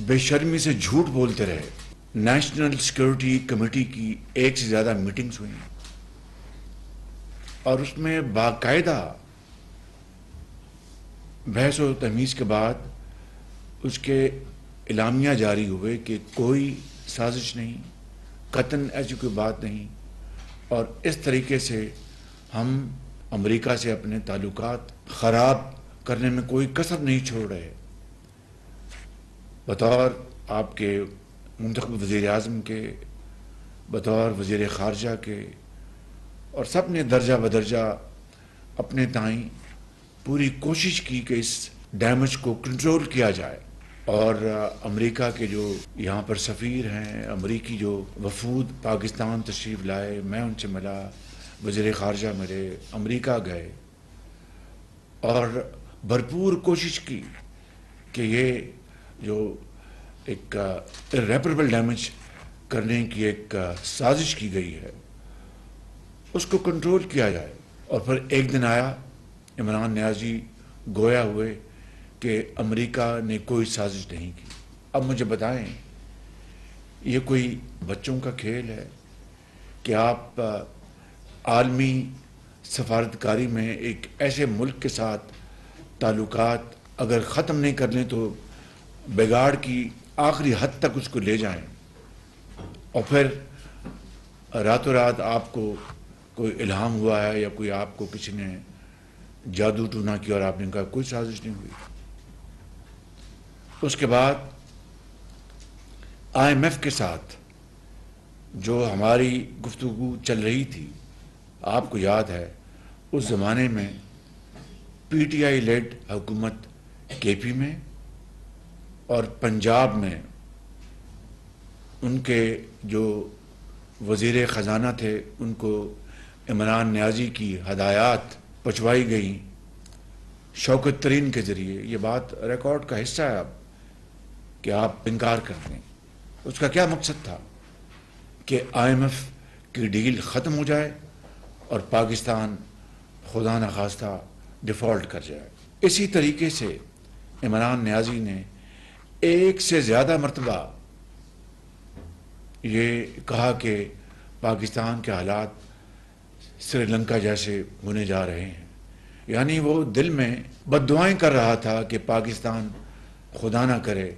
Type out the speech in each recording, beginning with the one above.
بے شرمی سے جھوٹ بولتے رہے. نیشنل سیکورٹی کمیٹی کی ایک سے زیادہ میٹنگز ہوئی اور اس میں باقاعدہ بحث و تمیز کے بعد اس کے اعلامیہ جاری ہوئے کہ کوئی سازش نہیں، قطعاً ایسی کوئی بات نہیں، اور اس طریقے سے ہم امریکہ سے اپنے تعلقات خراب کرنے میں کوئی کسر نہیں چھوڑ رہے. بطور آپ کے منتخب وزیر اعظم کے، بطور وزیر خارجہ کے، اور سب نے درجہ بدرجہ اپنے تائیں پوری کوشش کی کہ اس ڈیمیج کو کنٹرول کیا جائے. اور امریکہ کے جو یہاں پر سفیر ہیں، امریکی جو وفود پاکستان تشریف لائے، میں ان سے ملا، وزیر خارجہ ملے، امریکہ گئے اور بھرپور کوشش کی کہ یہ جو ایک irreparable ڈیمیج کرنے کی ایک سازش کی گئی ہے اس کو کنٹرول کیا جائے. اور پھر ایک دن آیا، عمران نیازی گویا ہوئے کہ امریکہ نے کوئی سازش نہیں کی. اب مجھے بتائیں، یہ کوئی بچوں کا کھیل ہے کہ آپ عالمی سفارتکاری میں ایک ایسے ملک کے ساتھ تعلقات اگر ختم نہیں کر لیں تو بگاڑ کی آخری حد تک اس کو لے جائیں، اور پھر راتوں رات آپ کو کوئی الہام ہوا ہے یا کوئی آپ کو کسی نے جادو ٹونا کیا اور آپ نے کہا کوئی سازش نہیں ہوئی. اس کے بعد IMF کے ساتھ جو ہماری گفتگو چل رہی تھی، آپ کو یاد ہے اس زمانے میں PTI لیڈ حکومت KP میں اور پنجاب میں ان کے جو وزیر خزانہ تھے ان کو عمران نیازی کی ہدایات پہنچوائی گئیں شوکت ترین کے ذریعے. یہ بات ریکارڈ کا حصہ ہے اب کہ آپ انکار کر دیں. اس کا کیا مقصد تھا کہ IMF کی ڈیل ختم ہو جائے اور پاکستان خدا نخواستہ ڈیفالٹ کر جائے. اسی طریقے سے عمران نیازی نے ایک سے زیادہ مرتبہ یہ کہا کہ پاکستان کے حالات سری لنکا جیسے ہونے جا رہے ہیں. یعنی وہ دل میں بد دعائیں کر رہا تھا کہ پاکستان خدا نہ کرے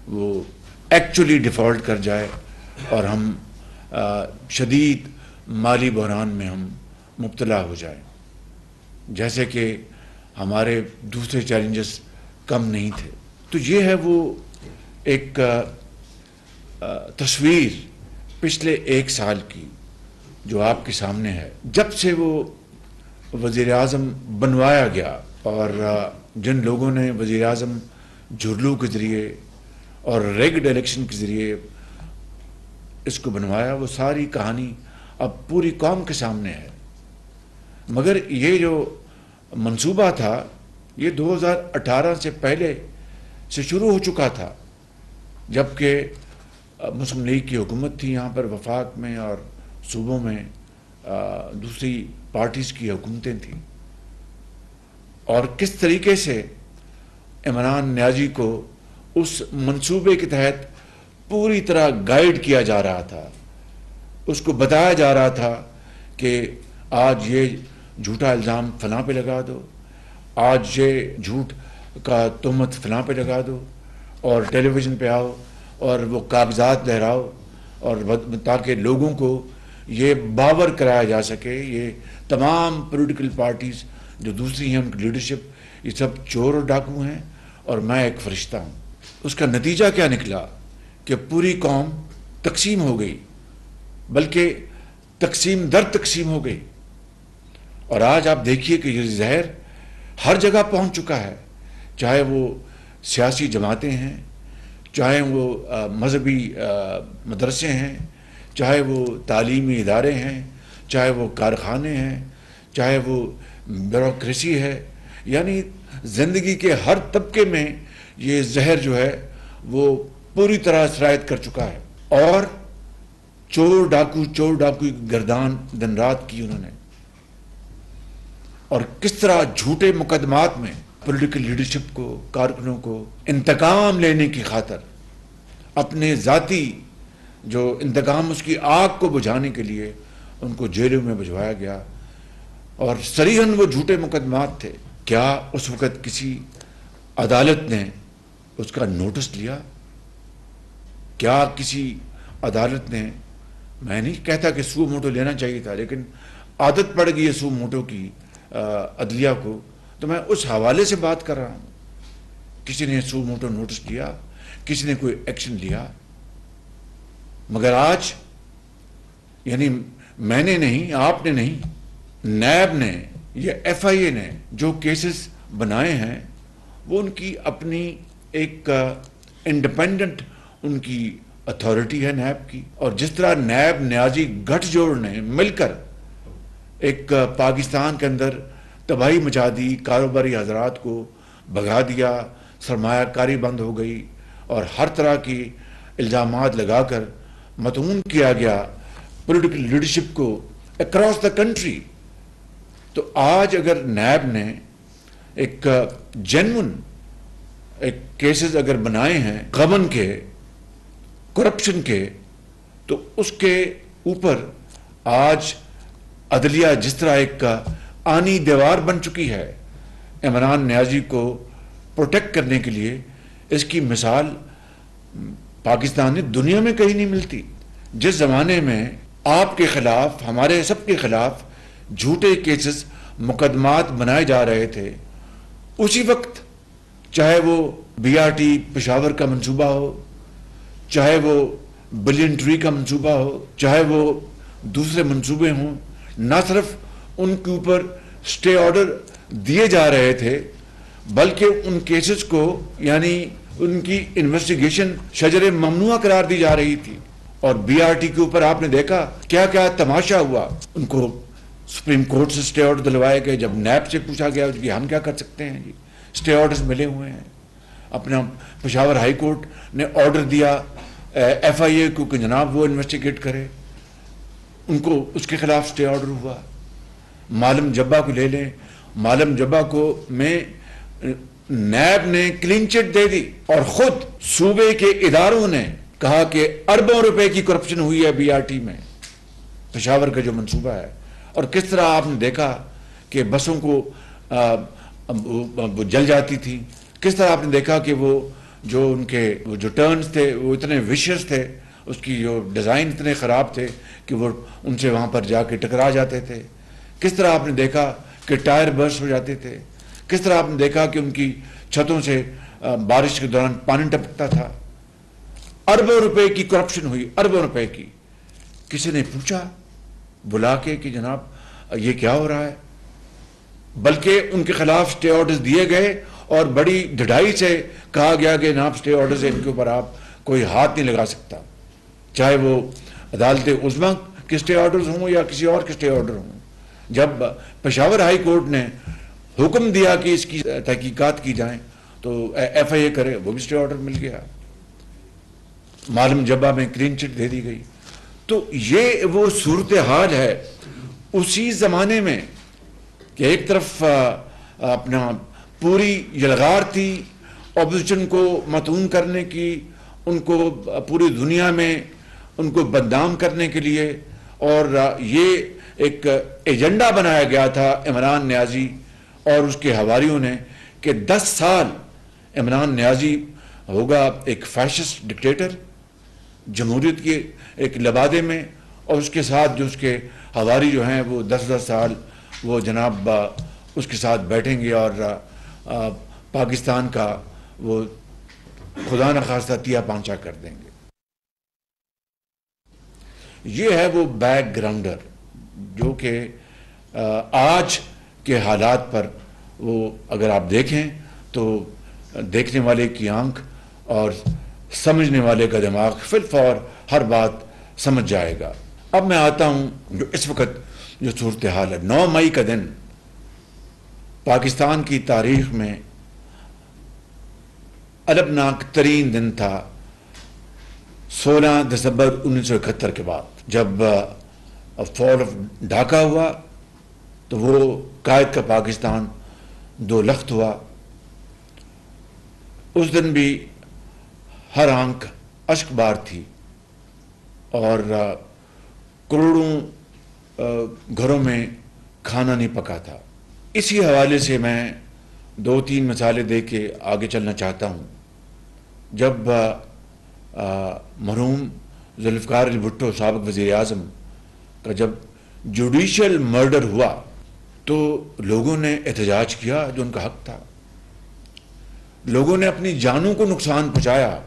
وہ ایکچولی ڈیفالٹ کر جائے اور ہم شدید مالی بحران میں ہم مبتلا ہو جائیں، جیسے کہ ہمارے دوسرے چیلنجز کم نہیں تھے. تو یہ ہے وہ ایک تصویر پچھلے ایک سال کی جو آپ کے سامنے ہے. جب سے وہ وزیر اعظم بنوایا گیا اور جن لوگوں نے وزیر اعظم جھرلو کے ذریعے اور ریگڈ الیکشن کے ذریعے اس کو بنوایا، وہ ساری کہانی اب پوری قوم کے سامنے ہے. مگر یہ جو منصوبہ تھا یہ 2018 سے پہلے سے شروع ہو چکا تھا، جبکہ مسلم لیگ کی حکومت تھی یہاں پر وفاق میں اور صوبوں میں دوسری پارٹیز کی حکومتیں تھیں. اور کس طریقے سے عمران نیازی کو اس منصوبے کے تحت پوری طرح گائیڈ کیا جا رہا تھا، اس کو بتایا جا رہا تھا کہ آج یہ جھوٹا الزام فلاں پہ لگا دو، آج یہ جھوٹ کا تہمت فلاں پہ لگا دو، اور ٹیلی ویژن پہ آؤ اور وہ کاغذات لہراؤ، اور تاکہ لوگوں کو یہ باور کرایا جا سکے یہ تمام پولیٹیکل پارٹیز جو دوسری ہیں ان کی لیڈرشپ یہ سب چور اور ڈاکو ہیں اور میں ایک فرشتہ ہوں. اس کا نتیجہ کیا نکلا کہ پوری قوم تقسیم ہو گئی، بلکہ تقسیم در تقسیم ہو گئی. اور آج آپ دیکھیے کہ یہ زہر ہر جگہ پہنچ چکا ہے، چاہے وہ سیاسی جماعتیں ہیں، چاہے وہ مذہبی مدرسے ہیں، چاہے وہ تعلیمی ادارے ہیں، چاہے وہ کارخانے ہیں، چاہے وہ بیوروکریسی ہے. یعنی زندگی کے ہر طبقے میں یہ زہر جو ہے وہ پوری طرح سرایت کر چکا ہے. اور چور ڈاکو کی گردان دن رات کی انہوں نے، اور کس طرح جھوٹے مقدمات میں پولیٹیکل لیڈرشپ کو، کارکنوں کو انتقام لینے کی خاطر، اپنے ذاتی جو انتقام اس کی آگ کو بجھانے کے لیے ان کو جیلوں میں بھجوایا گیا، اور صریحاً وہ جھوٹے مقدمات تھے۔ کیا اس وقت کسی عدالت نے اس کا نوٹس لیا؟ کیا کسی عدالت نے، میں نہیں کہتا کہ سو موٹو لینا چاہیے تھا، لیکن عادت پڑ گئی ہے سو موٹو کی عدلیہ کو، تو میں اس حوالے سے بات کر رہا ہوں۔ کسی نے سو موٹو نوٹس لیا؟ کسی نے کوئی ایکشن لیا؟ مگر آج یعنی میں نے نہیں، آپ نے نہیں، نیب نے یا ایف آئی اے نے جو کیسز بنائے ہیں وہ ان کی اپنی ایک انڈیپینڈنٹ ان کی اتھارٹی ہے نیب کی، اور جس طرح نیب نیازی گٹھ جوڑ نے مل کر ایک پاکستان کے اندر تباہی مچا دی، کاروباری حضرات کو بھگا دیا، سرمایہ کاری بند ہو گئی، اور ہر طرح کی الزامات لگا کر مطعون کیا گیا پولیٹیکل لیڈرشپ کو اکراس دا کنٹری۔ تو آج اگر نیب نے ایک جینون ایک کیسز اگر بنائے ہیں غبن کے، کرپشن کے، تو اس کے اوپر آج عدلیہ جس طرح ایک آنی دیوار بن چکی ہے عمران نیازی کو پروٹیکٹ کرنے کے لیے، اس کی مثال پاکستان میں دنیا میں کہیں نہیں ملتی۔ جس زمانے میں آپ کے خلاف، ہمارے سب کے خلاف جھوٹے کیسز، مقدمات بنائے جا رہے تھے، اسی وقت چاہے وہ بی آر ٹی پشاور کا منصوبہ ہو، چاہے وہ بلین ٹری کا منصوبہ ہو، چاہے وہ دوسرے منصوبے ہوں، نہ صرف ان کے اوپر سٹے آرڈر دیے جا رہے تھے، بلکہ ان کیسز کو یعنی ان کی انویسٹیگیشن شجر ممنوع قرار دی جا رہی تھی۔ اور بی آر ٹی کے اوپر آپ نے دیکھا کیا کیا تماشا ہوا، ان کو سپریم کورٹ سے سٹے آرڈر دلوائے گئے۔ جب نیب سے پوچھا گیا کہ ہم کیا کر سکتے ہیں، جی سٹے آرڈرز ملے ہوئے ہیں، اپنا پشاور ہائی کورٹ نے آرڈر دیا ایف آئی اے کو کہ جناب وہ انویسٹیگیٹ کرے، ان کو اس کے خلاف سٹے آرڈر ہوا۔ معلم جبہ کو لے لیں، معلم جبہ کو میں نیب نے کلین چٹ دے دی، اور خود صوبے کے اداروں نے کہا کہ اربوں روپے کی کرپشن ہوئی ہے بی آر ٹی میں، پشاور کا جو منصوبہ ہے۔ اور کس طرح آپ نے دیکھا کہ بسوں کو وہ جل جاتی تھی، کس طرح آپ نے دیکھا کہ وہ جو ان کے وہ جو ٹرنز تھے وہ اتنے ویشیس تھے، اس کی جو ڈیزائن اتنے خراب تھے کہ وہ ان سے وہاں پر جا کے ٹکرا جاتے تھے، کس طرح آپ نے دیکھا کہ ٹائر برسٹ ہو جاتے تھے، کس طرح آپ نے دیکھا کہ ان کی چھتوں سے بارش کے دوران پانی ٹپکتا تھا۔ اربوں روپے کی کرپشن ہوئی، اربوں روپے کی۔ کسی نے پوچھا بلا کے کہ جناب یہ کیا ہو رہا ہے؟ بلکہ ان کے خلاف سٹے آرڈرز دیے گئے، اور بڑی ڈھڑائی سے کہا گیا کہ جناب سٹے آرڈرز ان کے اوپر آپ کوئی ہاتھ نہیں لگا سکتا، چاہے وہ عدالت عظمیٰ کے سٹے آرڈرز ہوں یا کسی اور کے سٹے آرڈر ہوں۔ جب پشاور ہائی کورٹ نے حکم دیا کہ اس کی تحقیقات کی جائیں تو ایف آئی اے کرے، وہ بھی سٹے آرڈر مل گیا، معلم جبہ میں کلین چٹ دے دی گئی۔ تو یہ وہ صورتحال ہے اسی زمانے میں کہ ایک طرف اپنا پوری یلغار تھی اپوزیشن کو مطعون کرنے کی، ان کو پوری دنیا میں ان کو بدنام کرنے کے لیے، اور یہ ایک ایجنڈا بنایا گیا تھا عمران نیازی اور اس کے حواریوں نے کہ 10 سال عمران نیازی ہوگا ایک فیشسٹ ڈکٹیٹر جمہوریت کے ایک لبادے میں، اور اس کے ساتھ جو اس کے حواری جو ہیں وہ 10 سال وہ جناب اس کے ساتھ بیٹھیں گے اور پاکستان کا وہ خدا نخواستہ تیا پانچا کر دیں گے۔ یہ ہے وہ بیک گراؤنڈر جو کہ آج کے حالات پر وہ اگر آپ دیکھیں تو دیکھنے والے کی آنکھ اور سمجھنے والے کا دماغ فی الفور ہر بات سمجھ جائے گا۔ اب میں آتا ہوں جو اس وقت جو صورتحال ہے۔ 9 مئی کا دن پاکستان کی تاریخ میں البناک ترین دن تھا، 16 دسمبر 1971 کے بعد جب فال آف ڈھاکہ ہوا تو وہ قائد کا پاکستان 2 لخت ہوا، اس دن بھی ہر آنکھ اشک بار تھی اور کروڑوں گھروں میں کھانا نہیں پکا تھا۔ اسی حوالے سے میں 2-3 مثالیں دے کے آگے چلنا چاہتا ہوں۔ جب مرحوم ذوالفقار علی بھٹو سابق وزیر اعظم کا جب جوڈیشل مرڈر ہوا تو لوگوں نے احتجاج کیا، جو ان کا حق تھا۔ لوگوں نے اپنی جانوں کو نقصان پہنچایا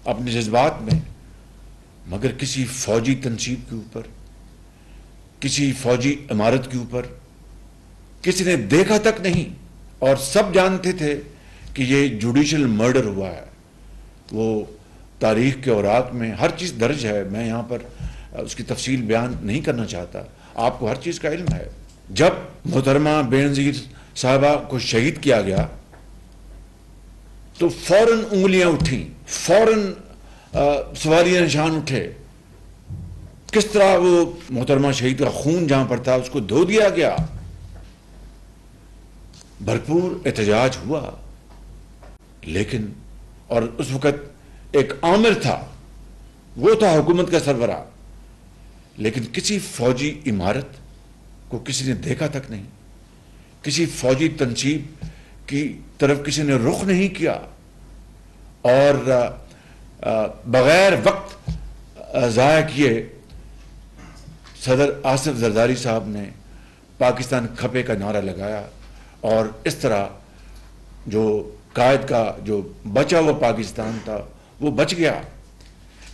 اپنے جذبات میں، مگر کسی فوجی تنصیب کے اوپر، کسی فوجی عمارت کے اوپر کسی نے دیکھا تک نہیں، اور سب جانتے تھے کہ یہ جوڈیشل مرڈر ہوا ہے۔ وہ تاریخ کے اوراق میں ہر چیز درج ہے، میں یہاں پر اس کی تفصیل بیان نہیں کرنا چاہتا، آپ کو ہر چیز کا علم ہے۔ جب محترمہ بینظیر صاحبہ کو شہید کیا گیا تو فوراً انگلیاں اٹھیں، فوراً سوالیہ نشان اٹھے۔ کس طرح وہ محترمہ شہید کا خون جہاں پر تھا اس کو دھو دیا گیا، بھرپور احتجاج ہوا، لیکن اور اس وقت ایک آمر تھا، وہ تھا حکومت کا سربراہ، لیکن کسی فوجی عمارت کو کسی نے دیکھا تک نہیں، کسی فوجی تنصیب کی طرف کسی نے رخ نہیں کیا، اور بغیر وقت ضائع کیے صدر آصف زرداری صاحب نے پاکستان کھپے کا نعرہ لگایا، اور اس طرح جو قائد کا جو بچا ہوا پاکستان تھا وہ بچ گیا۔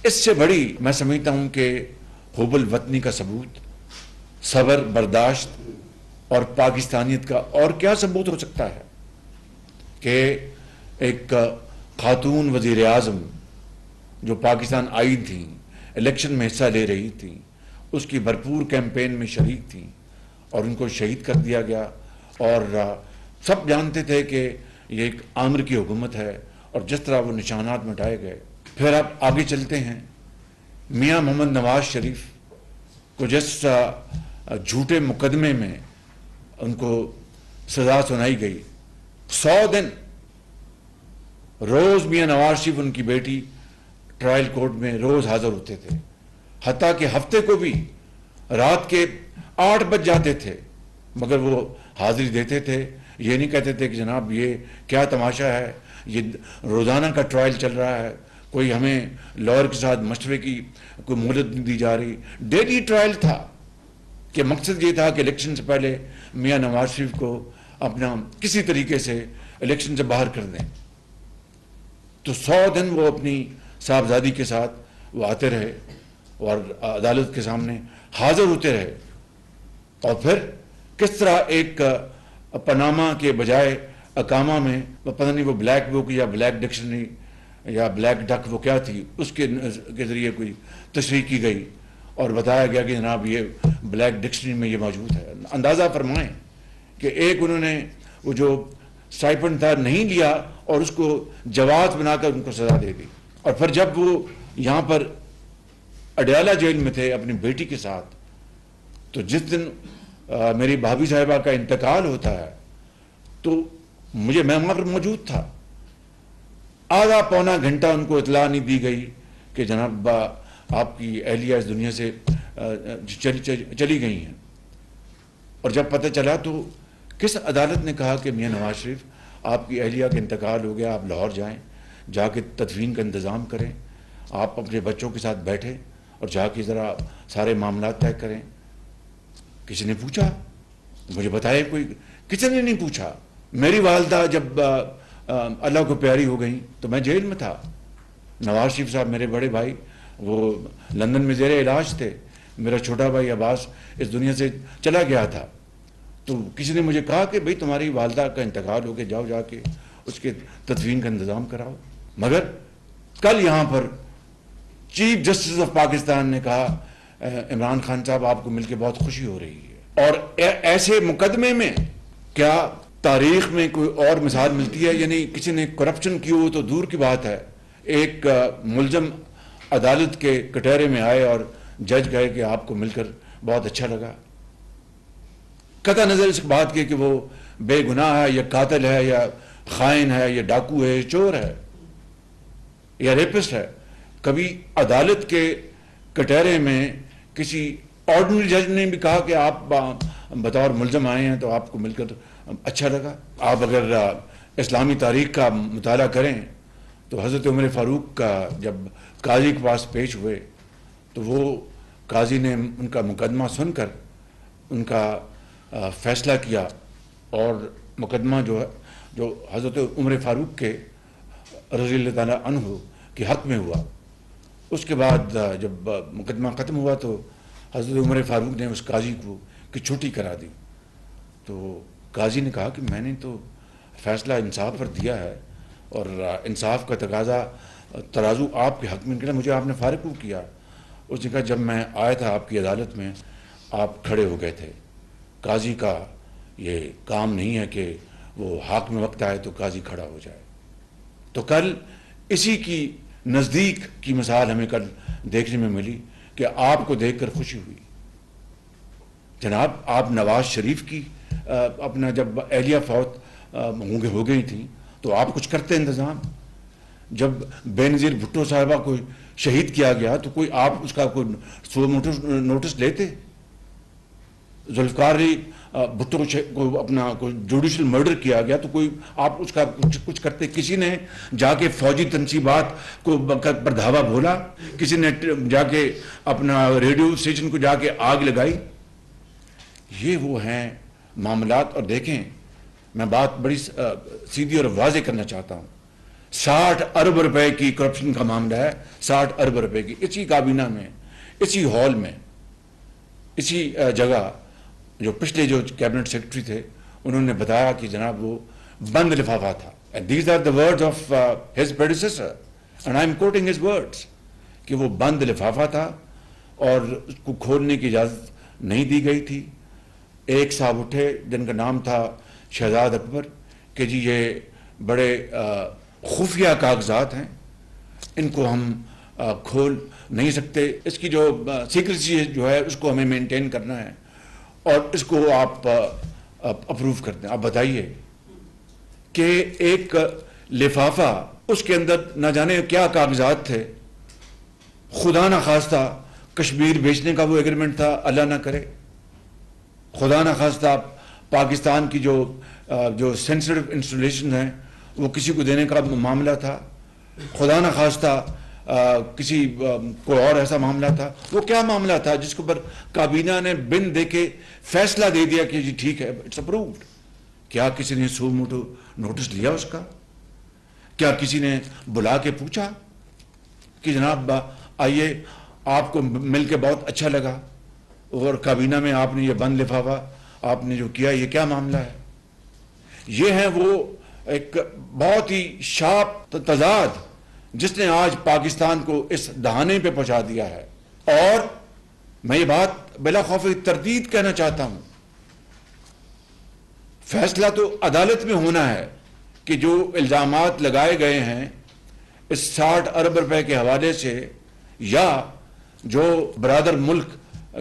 اس سے بڑی میں سمجھتا ہوں کہ حب الوطنی کا ثبوت، صبر، برداشت اور پاکستانیت کا اور کیا ثبوت ہو سکتا ہے کہ ایک خاتون وزیر اعظم جو پاکستان آئی تھیں، الیکشن میں حصہ لے رہی تھیں، اس کی بھرپور کیمپین میں شریک تھیں، اور ان کو شہید کر دیا گیا، اور سب جانتے تھے کہ یہ ایک آمر کی حکومت ہے، اور جس طرح وہ نشانات مٹائے گئے۔ پھر اب آگے چلتے ہیں، میاں محمد نواز شریف کو جس جھوٹے مقدمے میں ان کو سزا سنائی گئی، 100 دن روز میاں نواز شریف ان کی بیٹی ٹرائل کورٹ میں روز حاضر ہوتے تھے، حتیٰ کہ ہفتے کو بھی رات کے 8 بج جاتے تھے، مگر وہ حاضری دیتے تھے۔ یہ نہیں کہتے تھے کہ جناب یہ کیا تماشا ہے، یہ روزانہ کا ٹرائل چل رہا ہے، کوئی ہمیں لائر کے ساتھ مشورے کی کوئی مہلت نہیں دی جا رہی۔ ڈیلی ٹرائل تھا، کہ مقصد یہ تھا کہ الیکشن سے پہلے میاں نواز شریف کو اپنا کسی طریقے سے الیکشن سے باہر کر دیں۔ تو 100 دن وہ اپنی صاحبزادی کے ساتھ وہ آتے رہے اور عدالت کے سامنے حاضر ہوتے رہے، اور پھر کس طرح ایک پاناما کے بجائے اقامہ میں پتہ نہیں وہ بلیک بک یا بلیک ڈکشنری یا بلیک ڈک وہ کیا تھی، اس کے ذریعے کوئی تشریح کی گئی اور بتایا گیا کہ جناب یہ بلیک ڈکشنری میں یہ موجود ہے۔ اندازہ فرمائیں کہ ایک انہوں نے وہ جو سٹائپنڈ تھا نہیں لیا اور اس کو جواز بنا کر ان کو سزا دے دی۔ اور پھر جب وہ یہاں پر اڈیالہ جیل میں تھے اپنی بیٹی کے ساتھ، تو جس دن میری بھابھی صاحبہ کا انتقال ہوتا ہے تو میں وہاں موجود تھا، آدھا پونا گھنٹہ ان کو اطلاع نہیں دی گئی کہ جناب آپ کی اہلیہ اس دنیا سے چلی گئی ہیں۔ اور جب پتہ چلا تو کس عدالت نے کہا کہ میاں نواز شریف آپ کی اہلیہ کا انتقال ہو گیا، آپ لاہور جائیں، جا کے تدفین کا انتظام کریں، آپ اپنے بچوں کے ساتھ بیٹھیں اور جا کے ذرا سارے معاملات طے کریں۔ کسی نے پوچھا؟ مجھے بتائے کوئی، کسی نے نہیں پوچھا۔ میری والدہ جب اللہ کو پیاری ہو گئیں تو میں جیل میں تھا، نواز شریف صاحب میرے بڑے بھائی وہ لندن میں زیر علاج تھے، میرا چھوٹا بھائی عباس اس دنیا سے چلا گیا تھا، تو کسی نے مجھے کہا کہ بھئی تمہاری والدہ کا انتقال ہو کے جاؤ، جا کے اس کے تدفین کا انتظام کراؤ۔ مگر کل یہاں پر چیف جسٹس آف پاکستان نے کہا عمران خان صاحب آپ کو مل کے بہت خوشی ہو رہی ہے۔ اور ایسے مقدمے میں کیا تاریخ میں کوئی اور مثال ملتی ہے؟ یعنی کسی نے کرپشن کی ہو تو دور کی بات ہے، ایک ملزم عدالت کے کٹہرے میں آئے اور جج کہے کہ آپ کو مل کر بہت اچھا لگا، قطع نظر اس بات کے کہ وہ بے گناہ ہے یا قاتل ہے یا خائن ہے یا ڈاکو ہے یا چور ہے، یا ریپسٹ ہے، کبھی عدالت کے کٹہرے میں کسی آرڈنری جج نے بھی کہا کہ آپ بطور ملزم آئے ہیں تو آپ کو مل کر اچھا لگا؟ آپ اگر اسلامی تاریخ کا مطالعہ کریں تو حضرت عمر فاروق کا جب قاضی کے پاس پیش ہوئے تو وہ قاضی نے ان کا مقدمہ سن کر ان کا فیصلہ کیا، اور مقدمہ جو ہے جو حضرت عمر فاروق کے رضی اللہ تعالیٰ عنہ کے حق میں ہوا، اس کے بعد جب مقدمہ ختم ہوا تو حضرت عمر فاروق نے اس قاضی کو کی چھٹی کرا دی. تو قاضی نے کہا کہ میں نے تو فیصلہ انصاف پر دیا ہے اور انصاف کا تقاضا ترازو آپ کے حق میں نکلا، مجھے آپ نے فارغ کیوں کیا؟ اس نے کہا جب میں آیا تھا آپ کی عدالت میں آپ کھڑے ہو گئے تھے. قاضی کا یہ کام نہیں ہے کہ وہ حق میں وقت آئے تو قاضی کھڑا ہو جائے. تو کل اسی کی نزدیک کی مثال ہمیں کل دیکھنے میں ملی کہ آپ کو دیکھ کر خوشی ہوئی. جناب آپ نواز شریف کی اپنا جب اہلیہ فوت ہو گئی تھیں تو آپ کچھ کرتے انتظام؟ جب بے نظیر بھٹو صاحبہ کو شہید کیا گیا تو کوئی آپ اس کا کوئی نوٹس لیتے؟ ذوالفقار علی بھٹو کو اپنا کوئی جوڈیشل مرڈر کیا گیا تو کوئی آپ اس کا کچھ کرتے؟ کسی نے جا کے فوجی تنصیبات کو پر دھاوا بولا؟ کسی نے جا کے اپنا ریڈیو اسٹیشن کو جا کے آگ لگائی؟ یہ وہ ہیں معاملات. اور دیکھیں میں بات بڑی سیدھی اور واضح کرنا چاہتا ہوں، 60 ارب روپے کی کرپشن کا معاملہ ہے، 60 ارب روپے کی. اسی کابینہ میں، اسی ہال میں، اسی جگہ جو پچھلے جو کیبنٹ سیکرٹری تھے انہوں نے بتایا کہ جناب وہ بند لفافہ تھا. These are the words of his predecessor and I am quoting his words کہ وہ بند لفافہ تھا اور اس کو کھولنے کی اجازت نہیں دی گئی تھی. ایک صاحب اٹھے جن کا نام تھا شہزاد اکبر کہ جی یہ بڑے خفیہ کاغذات ہیں، ان کو ہم کھول نہیں سکتے، اس کی جو سیکریسی جو ہے اس کو ہمیں مینٹین کرنا ہے اور اس کو آپ اپروو کرتے ہیں. آپ بتائیے کہ ایک لفافہ اس کے اندر نہ جانے کیا کاغذات تھے. خدا نہ خواستہ کشمیر بیچنے کا وہ ایگریمنٹ تھا، اللہ نہ کرے. خدا نہ خواستہ پاکستان کی جو سینسٹیو انسٹالیشن ہیں وہ کسی کو دینے کا معاملہ تھا. خدا نہ خواستہ کسی کوئی اور ایسا معاملہ تھا. وہ کیا معاملہ تھا جس کے اوپر کابینہ نے بن دے کے فیصلہ دے دیا کہ جی ٹھیک ہے اٹس اپرووڈ؟ کیا کسی نے سو موٹو نوٹس لیا اس کا؟ کیا کسی نے بلا کے پوچھا کہ جناب آئیے آپ کو مل کے بہت اچھا لگا اور کابینہ میں آپ نے یہ بند لفافہ آپ نے جو کیا یہ کیا معاملہ ہے؟ یہ ہے وہ ایک بہت ہی شارپ تضاد جس نے آج پاکستان کو اس دہانے پہ پہنچا دیا ہے. اور میں یہ بات بلا خوف تردید کہنا چاہتا ہوں، فیصلہ تو عدالت میں ہونا ہے کہ جو الزامات لگائے گئے ہیں اس 60 ارب روپے کے حوالے سے، یا جو برادر ملک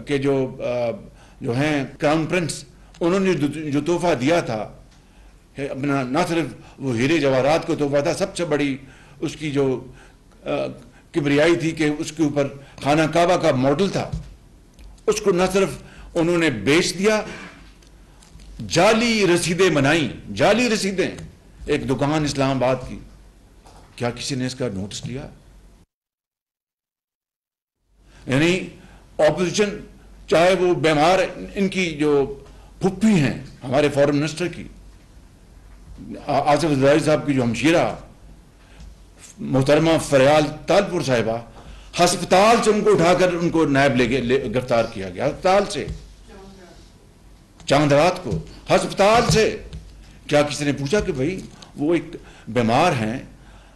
کے جو ہیں کراؤن پرنس انہوں نے جو تحفہ دیا تھا اپنا، نہ صرف وہ ہیرے جواہرات کو تحفہ تھا، سب سے بڑی اس کی جو کبریائی تھی کہ اس کے اوپر خانہ کعبہ کا ماڈل تھا، اس کو نہ صرف انہوں نے بیچ دیا، جعلی رسیدیں بنائیں، جعلی رسیدیں. ایک دکان اسلام آباد کی، کیا کسی نے اس کا نوٹس لیا؟ یعنی اپوزیشن چاہے وہ بیمار ان کی جو پھپھی ہیں ہمارے فارن منسٹر کی، آصف زرداری صاحب کی جو ہمشیرہ محترمہ فریال تالپور صاحبہ، ہسپتال سے ان کو اٹھا کر ان کو نائب گرفتار کیا گیا، ہسپتال سے، چاند رات کو ہسپتال سے. کیا کسی نے پوچھا کہ بھائی وہ ایک بیمار ہیں،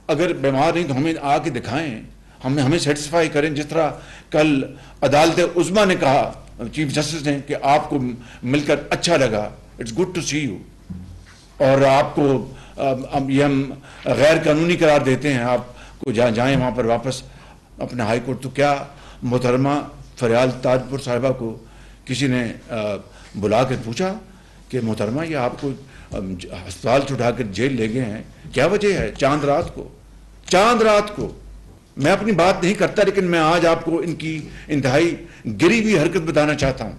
اگر بیمار نہیں تو ہمیں آ کے دکھائیں، ہمیں سیٹسفائی کریں، جس طرح کل عدالت عظمیٰ نے کہا چیف جسٹس نے کہ آپ کو مل کر اچھا لگا، it's good to see you, اور آپ کو یہ ہم غیر قانونی قرار دیتے ہیں، آپ کو جائیں وہاں پر واپس اپنا ہائی کورٹ. تو کیا محترمہ فریال تاجپور صاحبہ کو کسی نے بلا کر پوچھا کہ محترمہ یہ آپ کو ہسپتال سے اٹھا کر جیل لے گئے ہیں، کیا وجہ ہے؟ چاند رات کو میں اپنی بات نہیں کرتا، لیکن میں آج آپ کو ان کی انتہائی گری ہوئی حرکت بتانا چاہتا ہوں.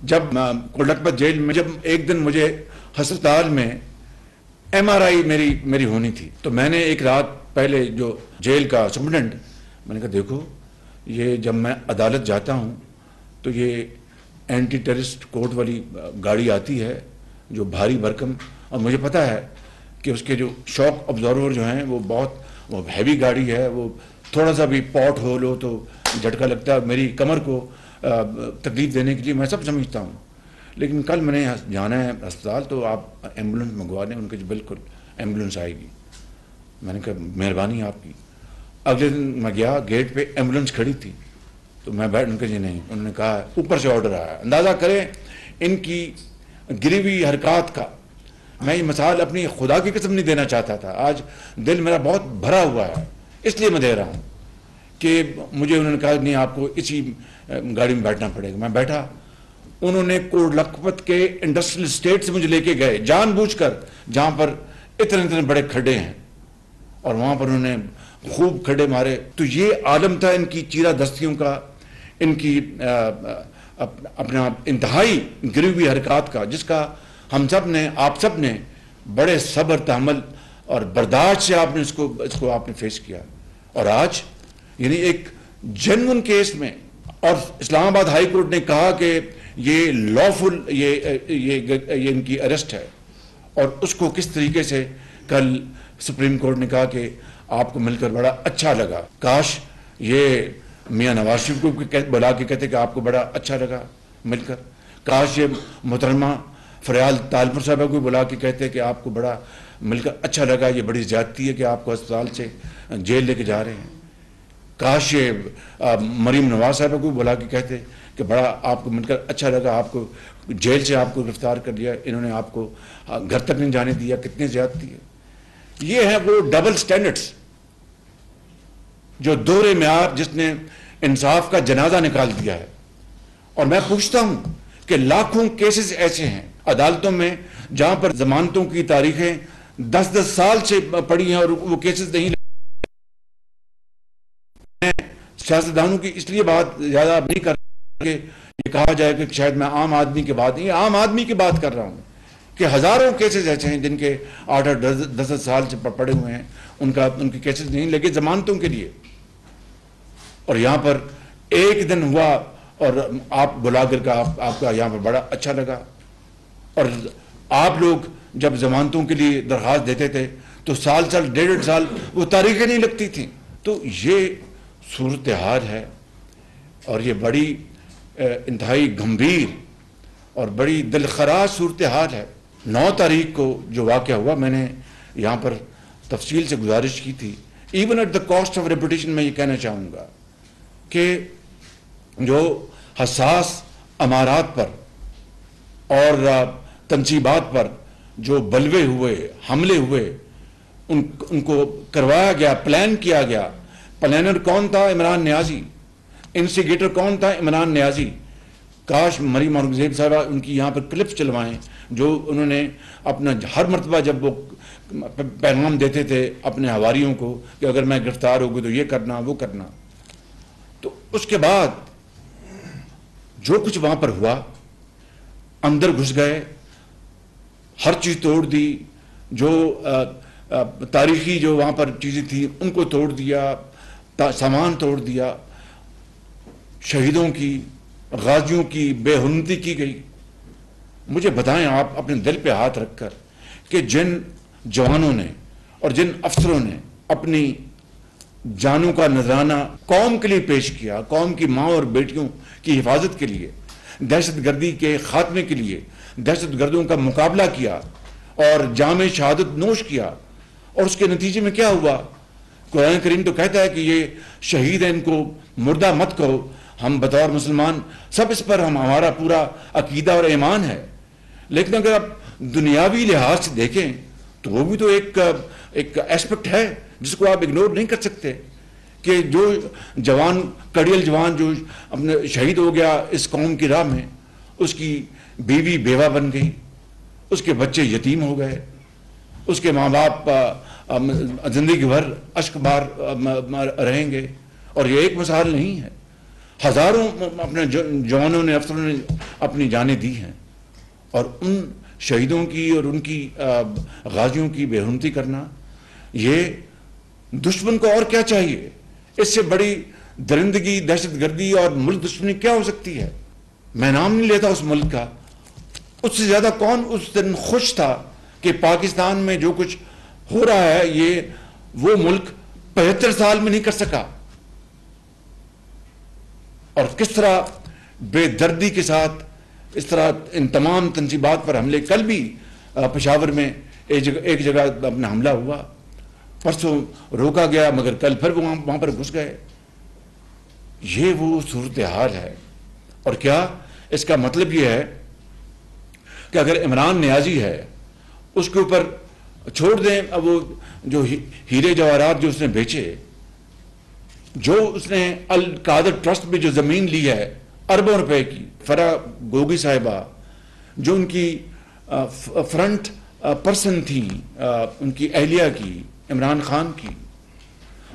جب لکھپت جیل میں، جب ایک دن مجھے ہسپتال میں MRI میری ہونی تھی، تو میں نے ایک رات پہلے جو جیل کا سپرنٹینڈنٹ، میں نے کہا دیکھو یہ جب میں عدالت جاتا ہوں تو یہ اینٹی ٹیررسٹ کورٹ والی گاڑی آتی ہے جو بھاری بھرکم، اور مجھے پتا ہے کہ اس کے جو شاک ابزارور جو ہیں وہ بہت ہیوی گاڑی ہے، وہ تھوڑا سا بھی پاٹ ہول ہو تو جھٹکا لگتا ہے میری کمر کو تکلیف دینے کے لیے، میں سب سمجھتا ہوں. لیکن کل میں نے جانا ہے ہسپتال تو آپ ایمبولینس منگوا دیں. ان کے بالکل ایمبولینس آئے گی. میں نے کہا مہربانی آپ کی. اگلے دن میں گیا، گیٹ پہ ایمبولینس کھڑی تھی تو میں بیٹھ، ان کے جی نہیں، انہوں نے کہا اوپر سے آرڈر آیا. اندازہ کریں ان کی گری ہوئی حرکات کا. میں یہ مثال اپنی خدا کی قسم نہیں دینا چاہتا تھا، آج دل میرا بہت بھرا ہوا ہے، اس لیے میں دے رہا ہوں کہ مجھے انہوں نے کہا نہیں آپ کو اسی گاڑی میں بیٹھنا پڑے گا. میں بیٹھا. انہوں نے کوٹ لکھپت کے انڈسٹریل اسٹیٹ سے مجھے لے کے گئے جان بوجھ کر، جہاں پر اتنے بڑے کھڈے ہیں، اور وہاں پر انہوں نے خوب کھڈے مارے. تو یہ عالم تھا ان کی چیرہ دستیوں کا، ان کی اپنا انتہائی گری ہوئی حرکات کا، جس کا ہم سب نے، آپ سب نے بڑے صبر تحمل اور برداشت سے آپ نے اس کو آپ نے فیس کیا. اور آج یعنی ایک جنون کیس میں، اور اسلام آباد ہائی کورٹ نے کہا کہ یہ لافل یہ ان کی اریسٹ ہے، اور اس کو کس طریقے سے کل سپریم کورٹ نے کہا کہ آپ کو مل کر بڑا اچھا لگا. کاش یہ میاں نواز شریف کو بلا کے کہتے کہ آپ کو بڑا اچھا لگا مل کر. کاش یہ محترمہ فریال طالپور صاحبہ کو بلا کے کہتے کہ آپ کو بڑا مل کر اچھا لگا، یہ بڑی زیادتی ہے کہ آپ کو اسپتال سے جیل لے کے جا رہے ہیں. کاش یہ مریم نواز صاحبہ کو بلا کے کہتے کہ بڑا آپ کو مل کر اچھا لگا، آپ کو جیل سے آپ کو گرفتار کر لیا، انہوں نے آپ کو گھر تک نہیں جانے دیا. کتنی زیادتی ہے. یہ ہے وہ ڈبل سٹینڈرڈز، جو دوہرے معیار جس نے انصاف کا جنازہ نکال دیا ہے. اور میں پوچھتا ہوں کہ لاکھوں کیسز ایسے ہیں عدالتوں میں جہاں پر ضمانتوں کی تاریخیں 10 سال سے پڑی ہیں اور وہ کیسز نہیں. سیاستدانوں کی اس لیے بات زیادہ نہیں کر کہ یہ کہا جائے کہ شاید میں عام آدمی کی بات نہیں، عام آدمی کی بات کر رہا ہوں کہ ہزاروں کیسز ایسے ہیں جن کے 8-10 سال سے پڑے ہوئے ہیں، ان کے کیسز نہیں لگے ضمانتوں کے لیے. اور یہاں پر ایک دن ہوا اور آپ بلا کر کا آپ کا یہاں پر بڑا اچھا لگا. اور آپ لوگ جب ضمانتوں کے لیے درخواست دیتے تھے تو سال 1.5 سال وہ تاریخیں نہیں لگتی تھیں. تو یہ صورتحال ہے، اور یہ بڑی انتہائی گمبھیر اور بڑی دلخراش صورتحال ہے. 9 تاریخ کو جو واقعہ ہوا، میں نے یہاں پر تفصیل سے گزارش کی تھی. Even at the cost of reputation میں یہ کہنا چاہوں گا کہ جو حساس امارات پر اور تنصیبات پر جو بلوے ہوئے، حملے ہوئے، ان کو کروایا گیا، پلان کیا گیا. پلانر کون تھا؟ عمران نیازی. انسٹیگیٹر کون تھا؟ عمران نیازی. کاش مریم اورنگزیب صاحبہ ان کی یہاں پر کلپس چلوائیں جو انہوں نے اپنا ہر مرتبہ جب وہ پیغام دیتے تھے اپنے حواریوں کو کہ اگر میں گرفتار ہوگی تو یہ کرنا وہ کرنا. تو اس کے بعد جو کچھ وہاں پر ہوا، اندر گھس گئے، ہر چیز توڑ دی، جو تاریخی جو وہاں پر چیزیں تھیں ان کو توڑ دیا، سامان توڑ دیا، شہیدوں کی، غازیوں کی بے حرمتی کی گئی. مجھے بتائیں آپ اپنے دل پہ ہاتھ رکھ کر کہ جن جوانوں نے اور جن افسروں نے اپنی جانوں کا نذرانہ قوم کے لیے پیش کیا، قوم کی ماں اور بیٹیوں کی حفاظت کے لیے، دہشت گردی کے خاتمے کے لیے دہشت گردوں کا مقابلہ کیا اور جام شہادت نوش کیا، اور اس کے نتیجے میں کیا ہوا؟ قرآن کریم تو کہتا ہے کہ یہ شہید ہیں، ان کو مردہ مت کہو. ہم بطور مسلمان سب اس پر ہمارا پورا عقیدہ اور ایمان ہے. لیکن اگر آپ دنیاوی لحاظ سے دیکھیں تو وہ بھی تو ایک ایسپیکٹ ہے جس کو آپ اگنور نہیں کر سکتے کہ جو جوان، کڑیل جوان جو اپنے شہید ہو گیا اس قوم کی راہ میں، اس کی بیوی بیوہ بن گئی، اس کے بچے یتیم ہو گئے، اس کے ماں باپ زندگی بھر اشک بار رہیں گے. اور یہ ایک مثال نہیں ہے، ہزاروں اپنے جوانوں نے، افسروں نے اپنی جانیں دی ہیں، اور ان شہیدوں کی اور ان کی غازیوں کی بے حرمتی کرنا، یہ دشمن کو اور کیا چاہیے؟ اس سے بڑی درندگی، دہشت گردی اور ملک دشمنی کیا ہو سکتی ہے؟ میں نام نہیں لیتا اس ملک کا، اس سے زیادہ کون اس دن خوش تھا کہ پاکستان میں جو کچھ ہو رہا ہے یہ وہ ملک 75 سال میں نہیں کر سکا. اور کس طرح بے دردی کے ساتھ اس طرح ان تمام تنصیبات پر حملے. کل بھی پشاور میں ایک جگہ اپنا حملہ ہوا، پرسوں روکا گیا مگر کل پھر وہاں پر گھس گئے. یہ وہ صورتحال ہے. اور کیا اس کا مطلب یہ ہے کہ اگر عمران نیازی ہے اس کے اوپر چھوڑ دیں وہ جو ہیرے جواہرات جو اس نے بیچے، جو اس نے القادر ٹرسٹ میں جو زمین لی ہے اربوں روپے کی، فرا گوگی صاحبہ جو ان کی فرنٹ پرسن تھی، ان کی اہلیہ کی، عمران خان کی،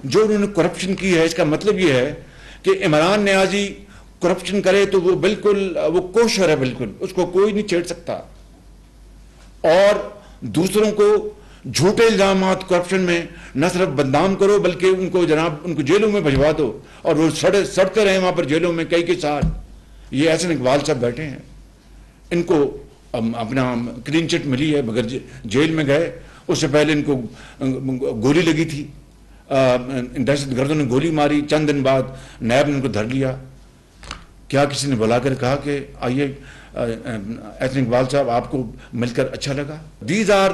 جو انہوں نے کرپشن کی ہے. اس کا مطلب یہ ہے کہ عمران نیازی کرپشن کرے تو وہ بالکل وہ کوشر ہے، بالکل اس کو کوئی نہیں چھیڑ سکتا. اور دوسروں کو جھوٹے الزامات کرپشن میں نہ صرف بدنام کرو بلکہ ان کو جناب ان کو جیلوں میں بھجوا دو اور وہ سڑتے رہے وہاں پر جیلوں میں کئی سال. یہ احسن اقبال صاحب بیٹھے ہیں، ان کو اپنا کلین چٹ ملی ہے مگر جیل میں گئے. اس سے پہلے ان کو گولی لگی تھی، دہشت گردوں نے گولی ماری، چند دن بعد نیب نے ان کو دھر لیا. کیا کسی نے بلا کر کہا کہ آئیے احسن اقبال صاحب آپ کو مل کر اچھا لگا؟ These are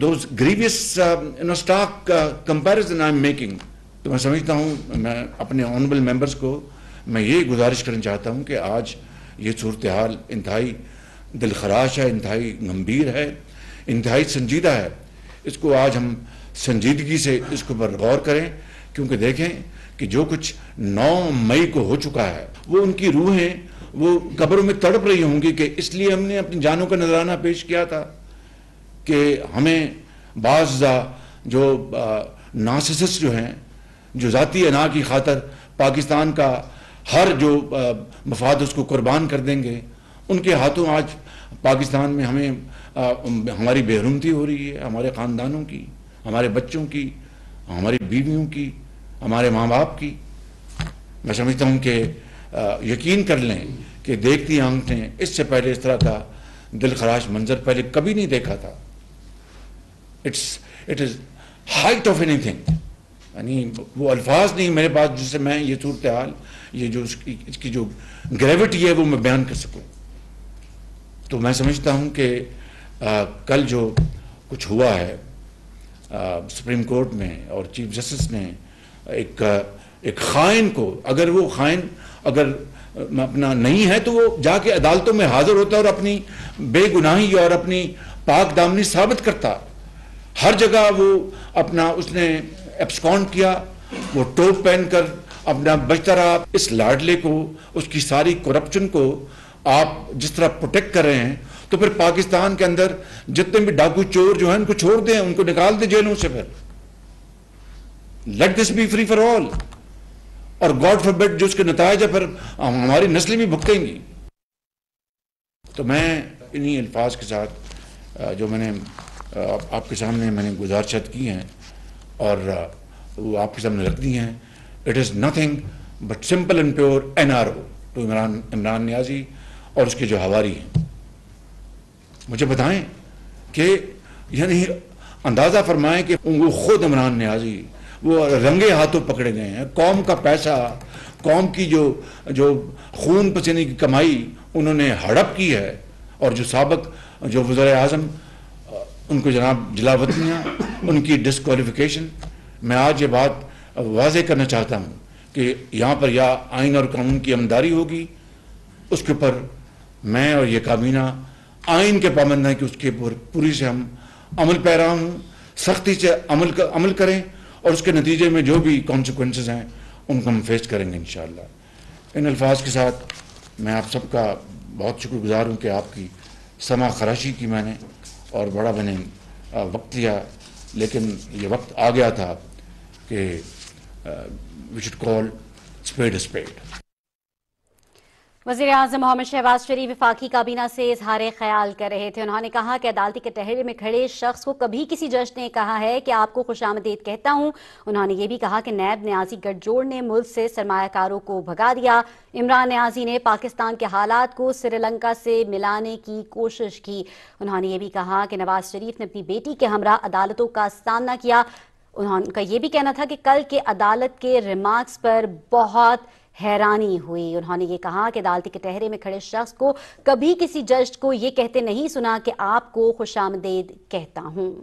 those grievous stark comparison I am making. تو میں سمجھتا ہوں، میں اپنے آنریبل ممبرس کو میں یہ گزارش کرنا چاہتا ہوں کہ آج یہ صورتحال انتہائی دلخراش ہے، انتہائی گمبھیر ہے، انتہائی سنجیدہ ہے. اس کو آج ہم سنجیدگی سے اس کے اوپر غور کریں، کیونکہ دیکھیں کہ جو کچھ 9 مئی کو ہو چکا ہے وہ ان کی روحیں وہ قبروں میں تڑپ رہی ہوں گی کہ اس لیے ہم نے اپنی جانوں کا نذرانہ پیش کیا تھا کہ ہمیں بعض جو نارسسسٹ جو ہیں، جو ذاتی انا کی خاطر پاکستان کا ہر جو مفاد اس کو قربان کر دیں گے، ان کے ہاتھوں آج پاکستان میں ہمیں ہماری بے حرمتی ہو رہی ہے، ہمارے خاندانوں کی، ہمارے بچوں کی، ہماری بیویوں کی، ہمارے ماں باپ کی. میں سمجھتا ہوں کہ یقین کر لیں کہ دیکھتی آنکھیں اس سے پہلے اس طرح کا دل خراش منظر پہلے کبھی نہیں دیکھا تھا. It is height of any thing. یعنی وہ الفاظ نہیں میرے پاس جس سے میں یہ صورتحال، یہ جو اس کی جو گریوٹی ہے وہ میں بیان کر سکوں. تو میں سمجھتا ہوں کہ کل جو کچھ ہوا ہے سپریم کورٹ میں اور چیف جسٹس نے ایک خائن کو، اگر وہ خائن اگر اپنا نہیں ہے تو وہ جا کے عدالتوں میں حاضر ہوتا ہے اور اپنی بے گناہی اور اپنی پاک دامنی ثابت کرتا. ہر جگہ وہ اپنا اس نے ایبسکونڈ کیا، وہ ٹوپ پہن کر اپنا بچتا رہا. اس لاڈلے کو، اس کی ساری کرپشن کو آپ جس طرح پروٹیکٹ کر رہے ہیں تو پھر پاکستان کے اندر جتنے بھی ڈاکو چور جو ہیں ان کو چھوڑ دیں، ان کو نکال دیں جیلوں سے. پھر let this be free for all. اور گاڈ فاربڈ جو اس کے نتائج ہے پھر ہماری نسلیں بھی بھگتیں گی. تو میں انہی الفاظ کے ساتھ جو میں نے آپ کے سامنے میں نے گزارشات کی ہیں اور وہ آپ کے سامنے رکھ دی ہیں، it is nothing but simple and pure NRO to Imran Niazi اور اس کے جو حواری ہیں. مجھے بتائیں کہ یعنی اندازہ فرمائیں کہ وہ خود عمران نیازی وہ رنگے ہاتھوں پکڑے گئے ہیں. قوم کا پیسہ، قوم کی جو خون پسینے کی کمائی انہوں نے ہڑپ کی ہے، اور جو سابق جو وزیر اعظم ان کو جناب جلاوطنیاں، ان کی ڈسکوالیفیکیشن. میں آج یہ بات واضح کرنا چاہتا ہوں کہ یہاں پر یا آئین اور قانون کی عملداری ہوگی، اس کے اوپر میں اور یہ کابینہ آئین کے پابند ہیں کہ اس کے پوری سے ہم عمل پیرا ہوں، سختی سے عمل کریں، اور اس کے نتیجے میں جو بھی کانسیکوینسز ہیں ان کو ہم فیس کریں گے انشاءاللہ. ان الفاظ کے ساتھ میں آپ سب کا بہت شکر گزار ہوں کہ آپ کی سمع خراشی کی میں نے، اور بڑا میں نے وقت لیا لیکن یہ وقت آ گیا تھا کہ we should call spade spade. وزیر اعظم محمد شہباز شریف وفاقی کابینہ سے اظہار خیال کر رہے تھے. انہوں نے کہا کہ عدالتی کٹہرے میں کھڑے شخص کو کبھی کسی جج نے کہا ہے کہ آپ کو خوش آمدید کہتا ہوں. انہوں نے یہ بھی کہا کہ نیب نیازی گٹھ جوڑ نے ملک سے سرمایہ کاروں کو بھگا دیا. عمران نیازی نے پاکستان کے حالات کو سری لنکا سے ملانے کی کوشش کی. انہوں نے یہ بھی کہا کہ نواز شریف نے اپنی بیٹی کے ہمراہ عدالتوں کا سامنا کیا. ان کا یہ بھی کہنا تھا کہ کل کے عدالت کے ریمارکس پر بہت حیرانی ہوئی. انہوں نے یہ کہا کہ عدالتی کٹہرے میں کھڑے شخص کو کبھی کسی جج کو یہ کہتے نہیں سنا کہ آپ کو خوش آمدید کہتا ہوں.